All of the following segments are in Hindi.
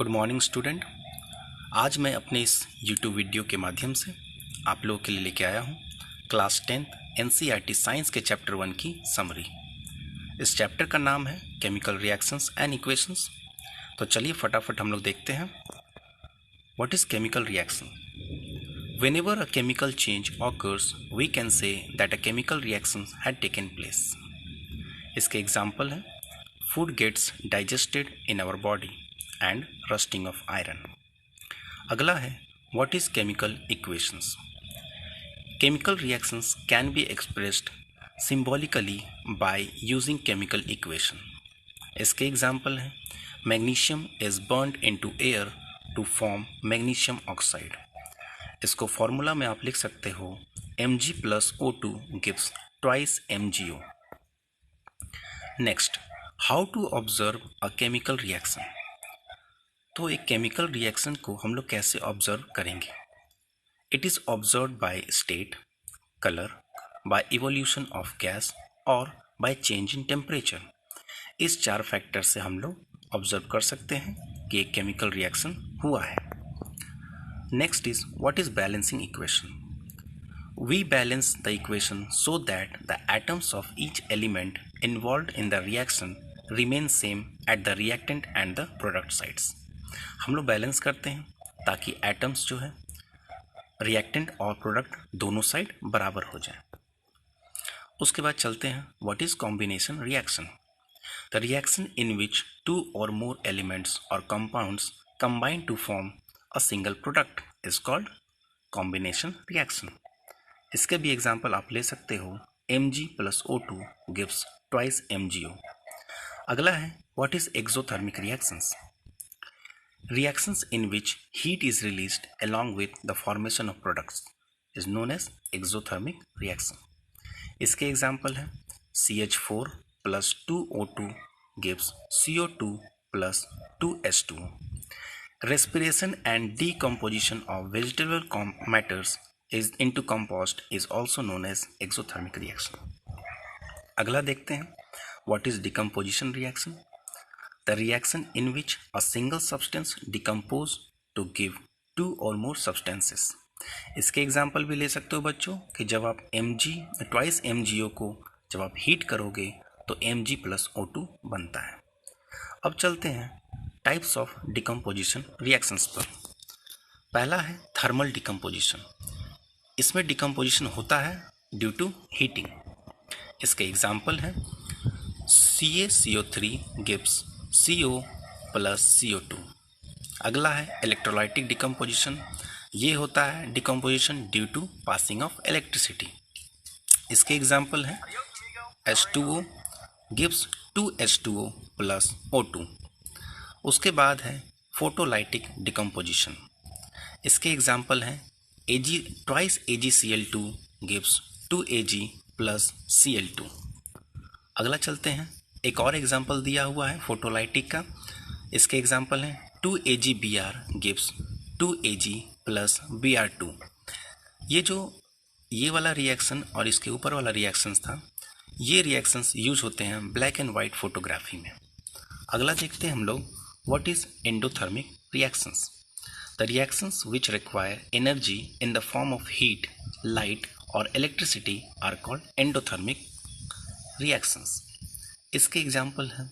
Good morning student. आज मैं अपने इस यूट्यूब वीडियो के माध्यम से आप लोगों के लिए लेके आया हूँ क्लास 10th एनसीईआरटी साइंस के चैप्टर 1 की समरी। इस चैप्टर का नाम है केमिकल रिएक्शंस एंड इक्वेशंस। तो चलिए फटाफट हम लोग देखते हैं what is chemical reaction. Whenever a chemical change occurs we can say that a chemical reaction had taken place. इसके एग्जाम्पल हैं food gets digested in our body and rusting of iron. अगला है what is chemical equations. Chemical reactions can be expressed symbolically by using chemical equation. इसके एग्जाम्पल हैं magnesium is burned into air to form magnesium oxide. इसको फॉर्मूला में आप लिख सकते हो Mg plus O2 gives twice MgO। Next, how to observe a chemical reaction. तो एक केमिकल रिएक्शन को हम लोग कैसे ऑब्जर्व करेंगे। It is observe by state, colour, by evolution of gas और बाय चेंज इन टेम्परेचर। इस चार फैक्टर से हम लोग ऑब्जर्व कर सकते हैं कि एक केमिकल रिएक्शन हुआ है। Next is what is balancing equation. We balance the equation so that the atoms of each element involved in the reaction remain same at the reactant and the product sides। हम लोग बैलेंस करते हैं ताकि एटम्स जो है रिएक्टेंट और प्रोडक्ट दोनों साइड बराबर हो जाए। उसके बाद चलते हैं what is combination reaction. The reaction in which two or more elements or compounds combine to form a single product is called combination reaction. इसके भी एग्जाम्पल आप ले सकते हो Mg plus O2 gives twice MgO। अगला है what is exothermic reactions. Reactions in which heat is released along with the formation of products is known as exothermic reaction. इसके एग्जाम्पल है CH4 plus 2O2 gives CO2 plus 2H2O। Respiration and decomposition of vegetable matters is into compost is also known as exothermic reaction। अगला देखते हैं what is decomposition reaction। The reaction in which a single substance decompose to give two or more substances। इसके एग्जाम्पल भी ले सकते हो बच्चों कि जब आप twice MgO को जब आप हीट करोगे तो Mg plus O2 बनता है। अब चलते हैं टाइप्स ऑफ डिकम्पोजिशन रिएक्शंस पर। पहला है थर्मल डिकम्पोजिशन। इसमें डिकम्पोजिशन होता है ड्यू टू हीटिंग। इसके एग्जाम्पल हैं CaCO3 gives CO plus CO2। अगला है इलेक्ट्रोलाइटिक डिकम्पोजिशन। ये होता है decomposition due to passing of electricity. इसके एग्जाम्पल हैं H2O gives 2H2O plus O2। उसके बाद है फोटोलाइटिक डिकम्पोजिशन। इसके एग्जाम्पल हैं twice AgCl2 gives 2Ag plus Cl2। अगला चलते हैं एक और एग्जाम्पल दिया हुआ है फोटोलाइटिक का। इसके एग्जाम्पल हैं 2AgBr gives 2Ag plus Br2। ये वाला रिएक्शन और इसके ऊपर वाला रिएक्शंस था, ये रिएक्शंस यूज होते हैं ब्लैक एंड वाइट फोटोग्राफी में। अगला देखते हैं हम लोग what is endothermic reactions. The reactions which require energy in the form of heat, light or electricity are called endothermic reactions। इसके एग्जाम्पल हैं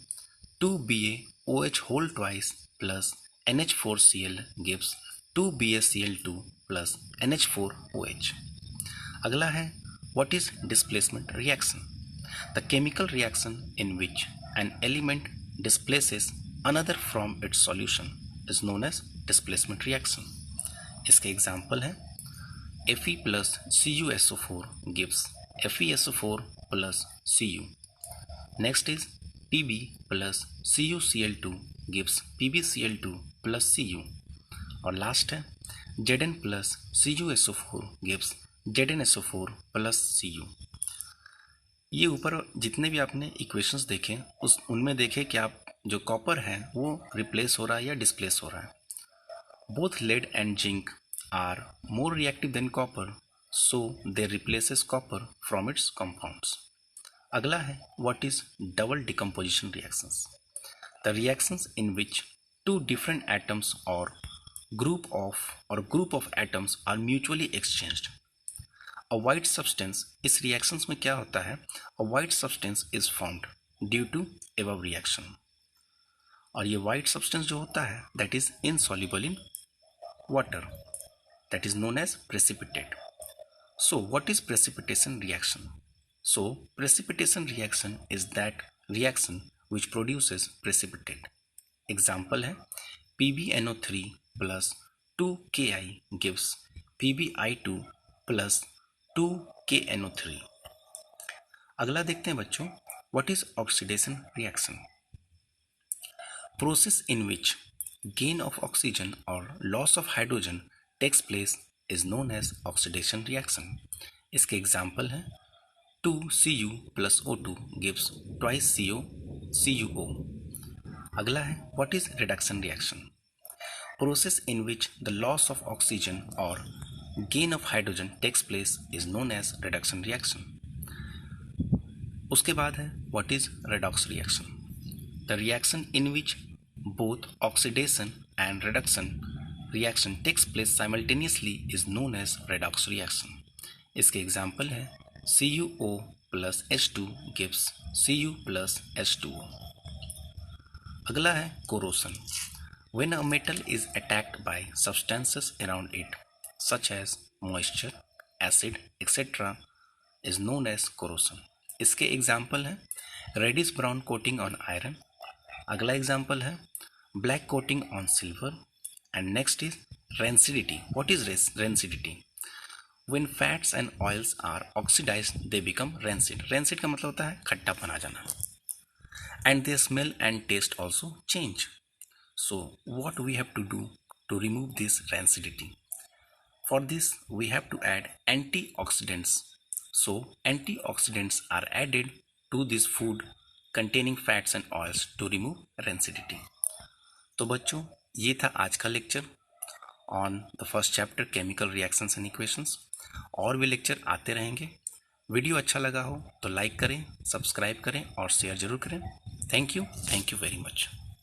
2BaOH whole twice plus NH4Cl gives 2BaCl2 plus NH4OH। अगला है what is displacement reaction। The chemical reaction in which an element displaces another from its solution is known as displacement reaction. इसके एग्जाम्पल हैं Fe plus CuSO4 gives FeSO4 plus Cu। Next is Pb plus CuCl2 gives PbCl2 plus Cu। और लास्ट है Zn plus CuSO4 gives ZnSO4 plus Cu। ये ऊपर जितने भी आपने इक्वेशंस देखे उनमें देखे कि आप जो कॉपर है वो रिप्लेस हो रहा है या डिस्प्लेस हो रहा है। Both lead and zinc are more reactive than copper, so they replaces copper from its compounds। अगला है what is double decomposition reactions। The reactions in which two different atoms or group of atoms are mutually exchanged. A white substance, इस reactions में क्या होता है, a white substance is formed due to above reaction. और ये white substance जो होता है that is insoluble in water, that is known as precipitate. So what is precipitation reaction? So precipitation reaction is that reaction which produces precipitate. Example है PbNO3 plus 2Ki gives PbI2 plus 2KNO3. अगला देखते हैं बच्चों, what is oxidation reaction? Process in which gain of oxygen or loss of hydrogen takes place is known as oxidation reaction. इसके एग्जाम्पल हैं 2Cu plus O2 gives twice CuO. अगला है what is reduction reaction? Process in which the loss of oxygen or gain of hydrogen takes place is known as reduction reaction. उसके बाद है what is redox reaction? The reaction in which both oxidation and reduction reaction takes place simultaneously is known as redox reaction. इसके एग्जाम्पल है CuO plus H2 gives Cu plus H2O. अगला है corrosion. When a metal is attacked by substances around it, such as moisture, acid, etc., is known as corrosion. इसके एग्जाम्पल है reddish brown coating on iron. अगला एग्जाम्पल है black coating on silver. And next is rancidity. What is rancidity? When fats and oils are oxidized, they become rancid. Rancid का मतलब होता है खट्टापन आ जाना. And their smell and taste also change. So what we have to do to remove this rancidity? For this we have to add antioxidants. So antioxidants are added to this food containing fats and oils to remove rancidity. तो बच्चों ये था आज का lecture on the first chapter chemical reactions and equations. और भी लेक्चर आते रहेंगे. वीडियो अच्छा लगा हो तो लाइक करें, सब्सक्राइब करें और शेयर जरूर करें. Thank you very much.